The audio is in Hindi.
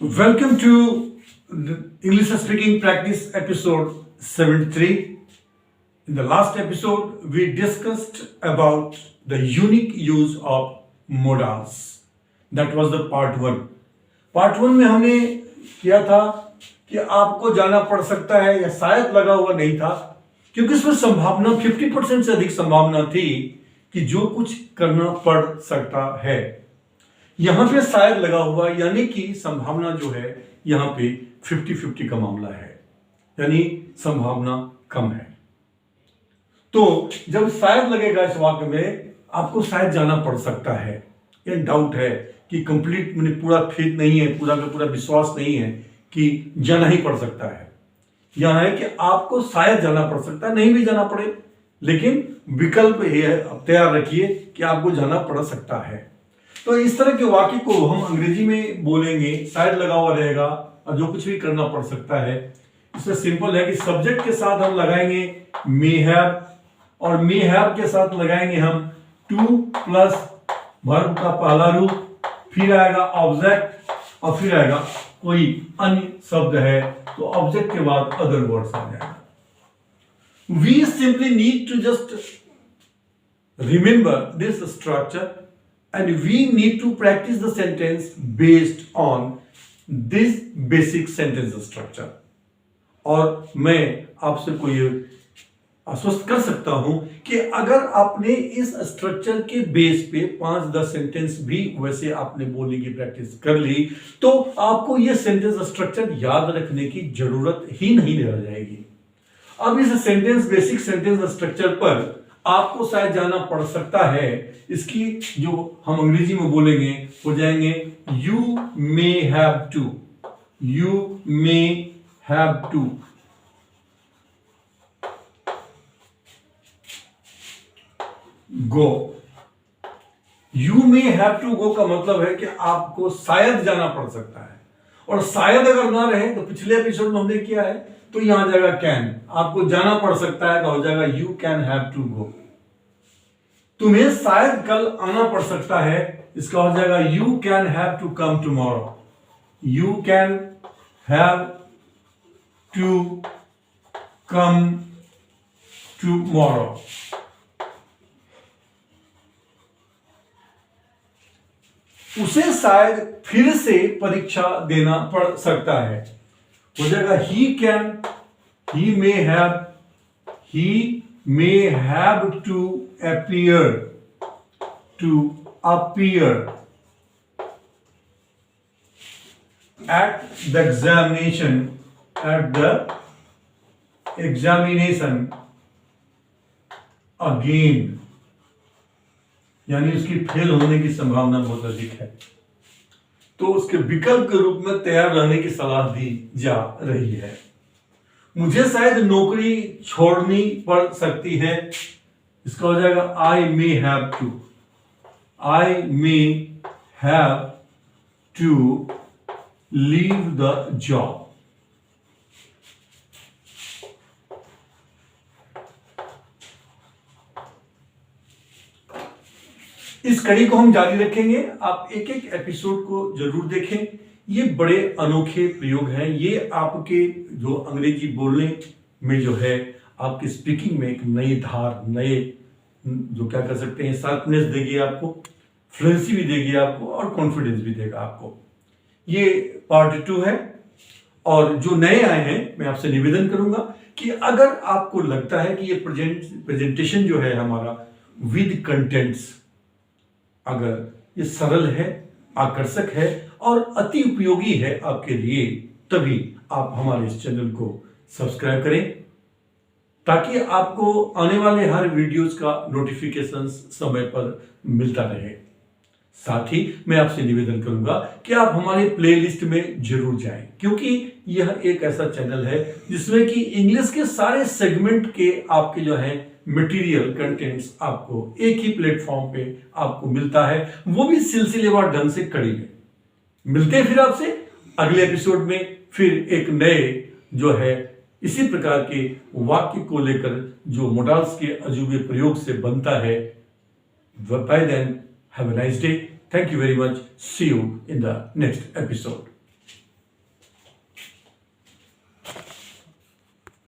Welcome to the English speaking practice episode 73. In the last episode, we discussed about the unique use of modals. That was the part 1. Part 1 में हमने किया था कि आपको जाना पड़ सकता है या शायद लगा हुआ नहीं था, क्योंकि इसमें संभावना 50% से अधिक संभावना थी कि जो कुछ करना पड़ सकता है। यहां पे शायद लगा हुआ, यानी कि संभावना जो है यहां पे 50-50 का मामला है, यानी संभावना कम है। तो जब शायद लगेगा इस वाक्य में, आपको शायद जाना पड़ सकता है, ये डाउट है कि कंप्लीट मैंने पूरा फेथ नहीं है, पूरा का पूरा विश्वास नहीं है कि जाना ही पड़ सकता है। यह है कि आपको शायद जाना पड़ सकता है, नहीं भी जाना पड़े, लेकिन विकल्प ये तैयार रखिए कि आपको जाना पड़ सकता है। तो इस तरह के वाक्य को हम अंग्रेजी में बोलेंगे, शायद लगा हुआ रहेगा और जो कुछ भी करना पड़ सकता है। इसमें सिंपल है कि सब्जेक्ट के साथ हम लगाएंगे मे हैव, और मे हैव के साथ लगाएंगे हम टू प्लस वर्ब का पहला रूप, फिर आएगा ऑब्जेक्ट और फिर आएगा कोई अन्य शब्द है, तो ऑब्जेक्ट के बाद अदर वर्ड्स आ जाएगा। We simply need to just remember this structure and we need to practice the sentence based on this basic sentence structure. और मैं आपसे को ये आश्वस्त कर सकता हूं कि अगर आपने इस स्ट्रक्चर के बेस पे 5-10 सेंटेंस भी वैसे आपने बोलने की प्रैक्टिस कर ली, तो आपको ये सेंटेंस स्ट्रक्चर याद रखने की जरूरत ही नहीं रह जाएगी। अब इस सेंटेंस बेसिक सेंटेंस स्ट्रक्चर पर आपको शायद जाना पड़ सकता है, इसकी जो हम अंग्रेजी में बोलेंगे हो जाएंगे you may have to, you may have to. Go, you may have to go का मतलब है कि आपको शायद जाना पड़ सकता है, और शायद अगर ना रहे तो पिछले एपिसोड में हमने किया है, तो यहां आ जाएगा कैन, आपको जाना पड़ सकता है तो हो जाएगा you can have to go. तुम्हें शायद कल आना पड़ सकता है, इसका हो जाएगा you can have to come tomorrow, you can have to come tomorrow. उसे शायद फिर से परीक्षा देना पड़ सकता है, हो जाएगा he may have to appear at the examination again, यानी उसकी फेल होने की संभावना बहुत अधिक है, तो उसके विकल्प के रूप में तैयार रहने की सलाह दी जा रही है। मुझे शायद नौकरी छोड़नी पड़ सकती है, इसका हो जाएगा I may have to, I may have to leave the job. इस कड़ी को हम जारी रखेंगे, आप एक एक एपिसोड को जरूर देखें। ये बड़े अनोखे प्रयोग हैं, ये आपके जो अंग्रेजी बोलने में जो है आपकी स्पीकिंग में एक नई धार, नए जो क्या कर सकते हैं शार्पनेस देगी आपको, फ्लुएंसी भी देगी आपको और कॉन्फिडेंस भी देगा आपको। ये पार्ट 2 है, और जो नए आए हैं मैं आपसे निवेदन करूंगा कि अगर आपको लगता है कि ये प्रेजेंटेशन जो है हमारा विद कंटेंट्स, अगर ये सरल है, आकर्षक है और अति उपयोगी है आपके लिए, तभी आप हमारे इस चैनल को सब्सक्राइब करें, ताकि आपको आने वाले हर वीडियोस का नोटिफिकेशन समय पर मिलता रहे। साथ ही मैं आपसे निवेदन करूंगा कि आप हमारे प्लेलिस्ट में जरूर जाएं, क्योंकि यह एक ऐसा चैनल है जिसमें कि इंग्लिश के सारे सेगमेंट के आपके जो है मटेरियल कंटेंट्स आपको एक ही प्लेटफॉर्म पे आपको मिलता है, वो भी सिलसिलेवार ढंग से कड़ी में। मिलते हैं फिर आपसे अगले एपिसोड में, फिर एक नए जो है इसी प्रकार के वाक्य को लेकर जो मोडाल्स के अजूबे प्रयोग से बनता है। Bye then, have a nice day, thank you very much, see you in the next episode.